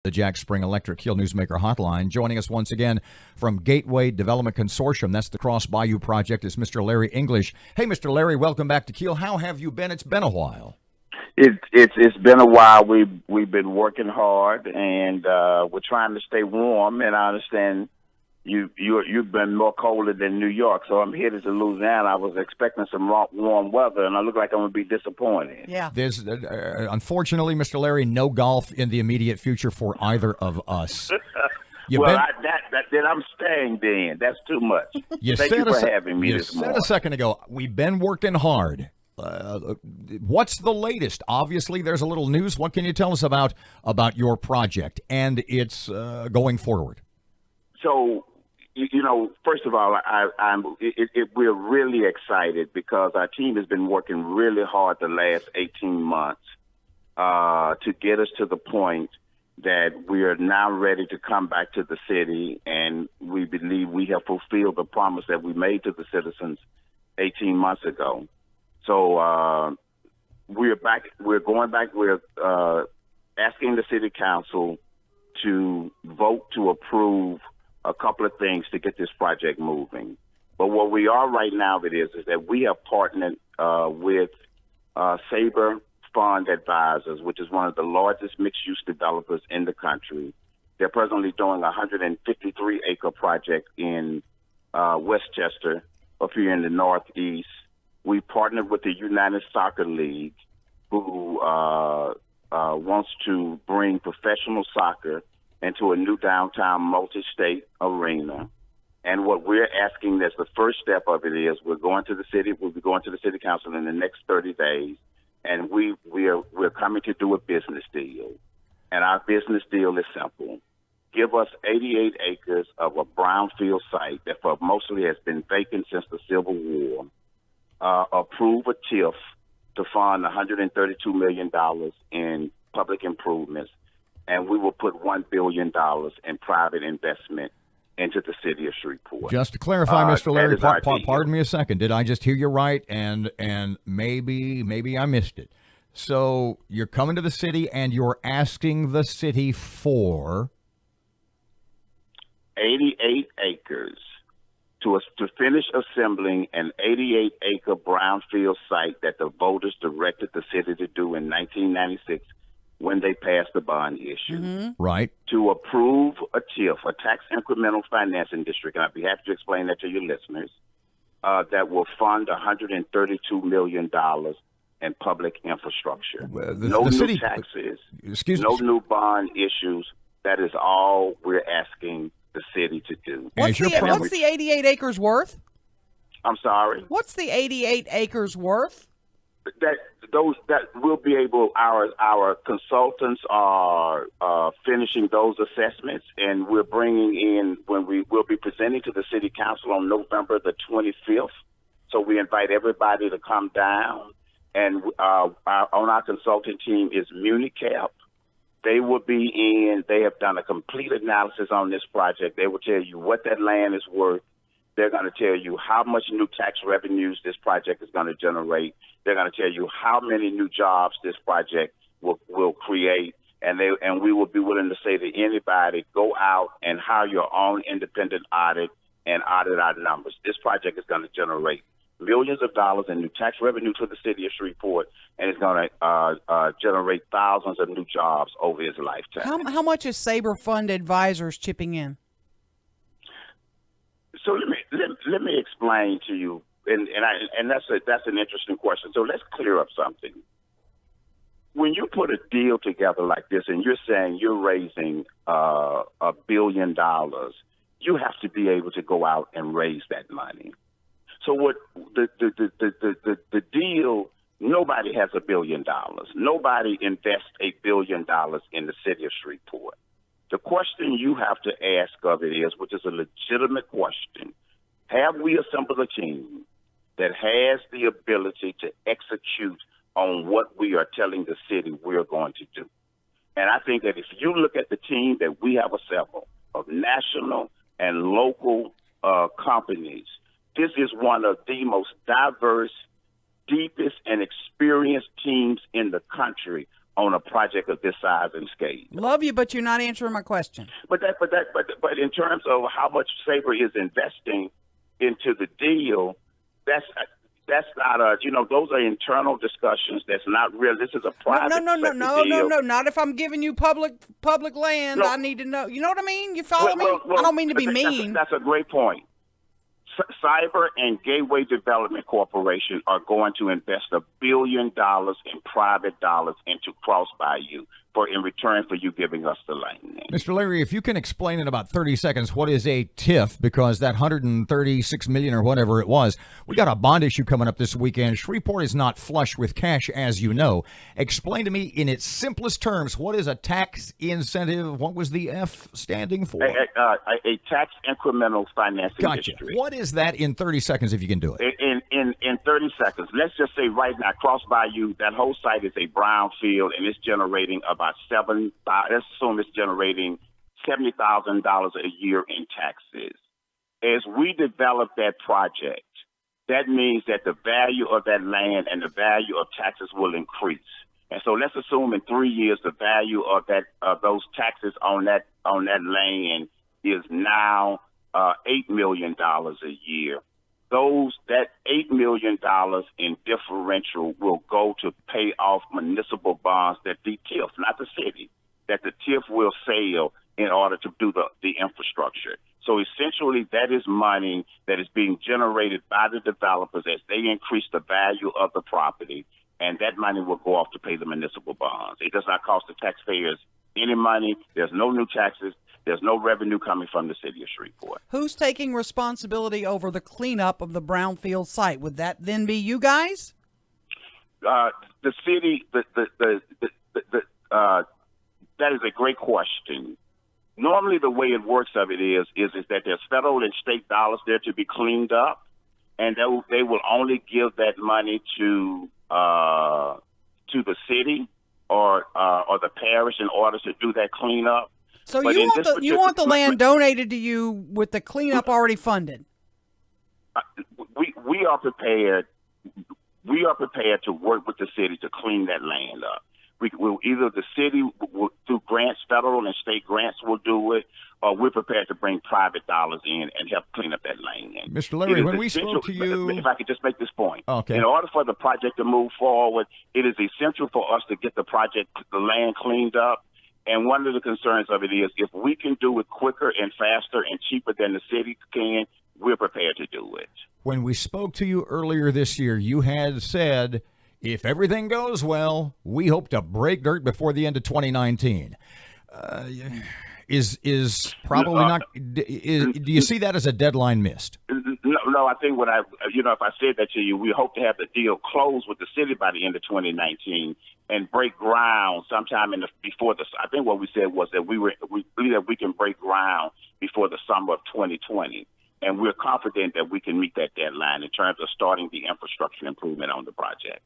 The Jack Spring Electric Hill Newsmaker Hotline. Joining us once again from Gateway Development Consortium, that's the Cross Bayou Project, is Mr. Larry English. Hey, Mr. Larry, welcome back to Kiel. How have you been? It's been a while. It's been a while. We've been working hard, and we're trying to stay warm. And I understand you've been more colder than New York, so I'm headed to Louisiana. I was expecting some warm weather, and I look like I'm going to be disappointed. Yeah. There's unfortunately, Mr. Larry, no golf in the immediate future for either of us. Then I'm staying. Then that's too much. Thank you for having me this morning. You said a second ago we've been working hard. What's the latest? Obviously, there's a little news. What can you tell us about your project and its going forward? So, first of all, we're really excited because our team has been working really hard the last 18 months to get us to the point that we are now ready to come back to the city, and we believe we have fulfilled the promise that we made to the citizens 18 months ago. So we're back. We're going back. We're asking the city council to vote to approve a couple of things to get this project moving. But what we are right now is that we have partnered with Sabre Fund Advisors, which is one of the largest mixed-use developers in the country. They're presently doing a 153-acre project in Westchester, up here in the Northeast. We partnered with the United Soccer League, who wants to bring professional soccer into a new downtown multi-state arena. And what we're asking as the first step of it is we'll be going to the city council in the next 30 days, and we're coming to do a business deal. And our business deal is simple. Give us 88 acres of a brownfield site that for mostly has been vacant since the Civil War. Approve a TIF to fund $132 million in public improvements, and we will put $1 billion in private investment into the city of Shreveport. Just to clarify, Mr. Larry, pardon me a second. Did I just hear you right? And maybe I missed it. So you're coming to the city and you're asking the city for 88 acres to finish assembling an 88-acre brownfield site that the voters directed the city to do in 1996 when they passed the bond issue. Mm-hmm. Right. To approve a TIF, a tax incremental financing district, and I'd be happy to explain that to your listeners, that will fund $132 million in public infrastructure. No new taxes, no new bond issues. That is all we're asking the city to do. What's the 88 acres worth? I'm sorry? What's the 88 acres worth? That we'll be able, our consultants are finishing those assessments, and we're bringing in, we'll be presenting to the city council on November the 25th. So we invite everybody to come down, and on our consulting team is MuniCap. They will be in. They have done a complete analysis on this project. They will tell you what that land is worth. They're going to tell you how much new tax revenues this project is going to generate. They're going to tell you how many new jobs this project will create. And we will be willing to say to anybody, go out and hire your own independent audit and audit our numbers. This project is going to generate millions of dollars in new tax revenue to the city of Shreveport, and it's going to generate thousands of new jobs over his lifetime. How much is Sabre Fund Advisors chipping in? So let me explain to you, and that's an interesting question. So let's clear up something. When you put a deal together like this, and you're saying you're raising $1 billion, you have to be able to go out and raise that money. So what the deal? Nobody has $1 billion. Nobody invests $1 billion in the city of Shreveport. The question you have to ask of it is, which is a legitimate question, have we assembled a team that has the ability to execute on what we are telling the city we're going to do? And I think that if you look at the team that we have assembled of national and local companies, this is one of the most diverse, deepest, and experienced teams in the country on a project of this size and scale. Love you, but you're not answering my question. But in terms of how much Sabre is investing into the deal, that's not those are internal discussions. That's not real. This is a private No. Not if I'm giving you public land. No. I need to know. You know what I mean? You follow me? I don't mean to be mean. That's a great point. Cyber and Gateway Development Corporation are going to invest $1 billion in private dollars into Cross Bayou in return for you giving us the land. Mr. Larry, if you can explain in about 30 seconds what is a TIF, because that $136 million or whatever it was, we got a bond issue coming up this weekend. Shreveport is not flush with cash, as you know. Explain to me in its simplest terms, what is a tax incentive? What was the F standing for? A tax incremental financing district. What is that in 30 seconds, if you can do it? In 30 seconds, let's just say right now, Cross Bayou, that whole site is a brownfield, and it's generating about let's assume it's generating $70,000 a year in taxes. As we develop that project, that means that the value of that land and the value of taxes will increase. And so let's assume in 3 years the value of those taxes on that land is now $8 million a year. That $8 million in differential will go to pay off municipal bonds that the TIF, not the city, that the TIF will sell in order to do the infrastructure. So essentially, that is money that is being generated by the developers as they increase the value of the property, and that money will go off to pay the municipal bonds. It does not cost the taxpayers any money. There's no new taxes. There's no revenue coming from the city of Shreveport. Who's taking responsibility over the cleanup of the brownfield site? Would that then be you guys? The city, that is a great question. Normally, the way it works is that there's federal and state dollars there to be cleaned up, and they will only give that money to the city or the parish in order to do that cleanup. So you want the land donated to you with the cleanup already funded? We are prepared. We are prepared to work with the city to clean that land up. Either the city through grants, federal and state grants, will do it, or we're prepared to bring private dollars in and help clean up that land. Mr. Larry, when we spoke to you, if I could just make this point, okay. In order for the project to move forward, it is essential for us to get the land cleaned up. And one of the concerns of it is if we can do it quicker and faster and cheaper than the city can, we're prepared to do it. When we spoke to you earlier this year, you had said, if everything goes well, we hope to break dirt before the end of 2019. Is probably not. Do you see that as a deadline missed? No, I think if I said that to you, we hope to have the deal closed with the city by the end of 2019 and break ground sometime before the. I think what we said was that we believe that we can break ground before the summer of 2020, and we're confident that we can meet that deadline in terms of starting the infrastructure improvement on the project.